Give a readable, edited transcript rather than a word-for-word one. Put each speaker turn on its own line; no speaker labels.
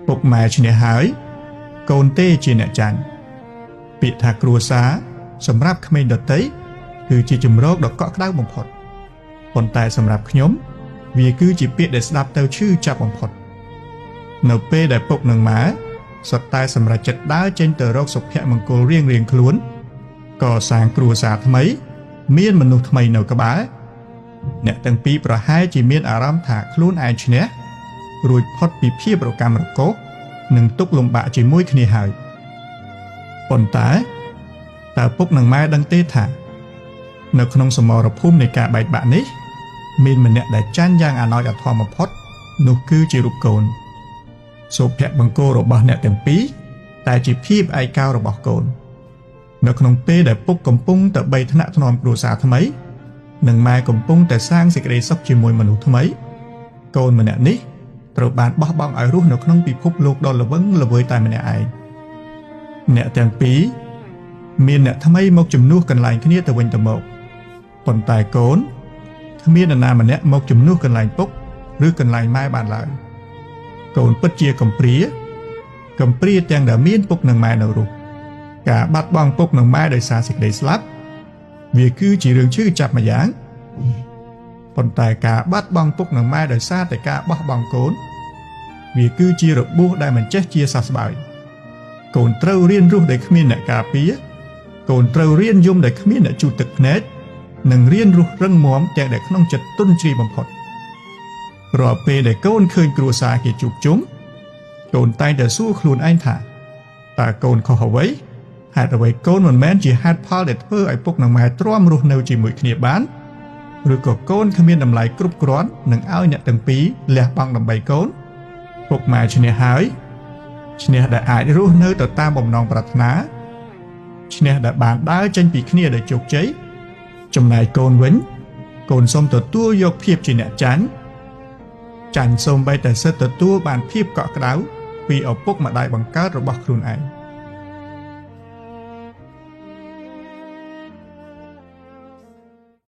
ពុកម៉ែឈ្នះហើយកូនទេជាអ្នកចាញ់ពាក្យថាគ្រួសារសម្រាប់ក្មេងដទៃគឺជាជំរកដ៏កក់ក្ដៅបំផុតប៉ុន្តែសម្រាប់ខ្ញុំវាគឺជាពាក្យដែលស្ដាប់ទៅឈឺចាប់បំផុតនៅពេលដែលពុកនិងម៉ែសុទ្ធតែសម្រេចចិត្តដើរចេញទៅរកសុភមង្គលរៀងៗខ្លួនកសាងគ្រួសារថ្មីមានមនុស្សថ្មីនៅក្បែរអ្នកទាំងពីរប្រហែលជាមានអារម្មណ៍ថាខ្លួនឯងឈ្នះរួចផុតពីភាពរកាំរកូសនិងទុក្ខលំបាកជាមួយគ្នាហើយប៉ុន្តែតើពុកនិងម៉ែដឹងទេថានៅក្នុងសមរភូមិនៃការបែកបាក់នេះមានម្នាក់ដែលចាញ់យ៉ាងអាណោចអាធមបំផុតនោះគឺជារូបកូនសុភមង្គលរបស់អ្នកទាំងពីរតែជាភាពឯកោរបស់កូននៅក្នុងពេលដែលពុកកំពុងតែបីថ្នាក់ថ្នមគ្រួសារថ្មីនិងម៉ែកំពុងតែសាងសេចក្តីសុខជាមួយមនុស្សថ្មីកូនម្នាក់នេះត្រូវបានបោះបង់ឲ្យរស់នៅក្នុងពិភពលោកដ៏ល្វឹងល្វើយតែម្នាក់ឯងអ្នកទាំងពីរមានអ្នកថ្មីមកជំនួសកន្លែងគ្នាទៅវិញទៅមកប៉ុន្តែកូនគ្មាននរណាម្នាក់មកជំនួសកន្លែងពុកឬកន្លែងម៉ែបានឡើយកូនពិតជាកំព្រាទាំងដែលមានពុកនិងម៉ែនៅរស់ការបាត់បង់ពុកនិងម៉ែដោយសារសេចក្តីស្លាប់វាគឺជារឿងឈឺចាប់ម្យ៉ាងប៉ុន្តែការបាត់បង់ពុកនិងម៉ែដោយសារតែការបោះបង់កូនវាគឺជារបួសដែលមិនចេះជាសះស្បើយកូនត្រូវរៀនរស់ដោយគ្មានអ្នកការពារកូនត្រូវរៀនយំដោយគ្មានអ្នកជូតទឹកភ្នែកនិងរៀនរស់រឹងមាំទាំងដែលក្នុងចិត្តទន់ជ្រាយបំផុតរាល់ពេលដែលកូនឃើញគ្រួសារគេជួបជុំកូនតែងតែសួរខ្លួនឯងថាតើកូនខុសអ្វីហេតុអ្វីកូនមិនមែនជាហេតុផលដែលធ្វើឲ្យពុកនិងម៉ែទ្រាំរស់នៅជាមួយគ្នាបានឬក៏កូនគ្មានតម្លៃគ្រប់គ្រាន់នឹងឲ្យអ្នកទាំងពីរលះបង់ដើម្បីកូនពុកម៉ែឈ្នះហើយឈ្នះដែលអាចរស់នៅទៅតាមបំណងប្រាថ្នាឈ្នះដែលបានដើរចេញពីគ្នាដោយជោគជ័យចំណែកកូនវិញកូនសូមទទួលយកភាពជាអ្នកចាញ់សូមបីតែសិទ្ធទទួលបានភាពកក់ក្ដៅពីឪពុកម្ដាយបង្កើតរបស់ខ្លួនឯង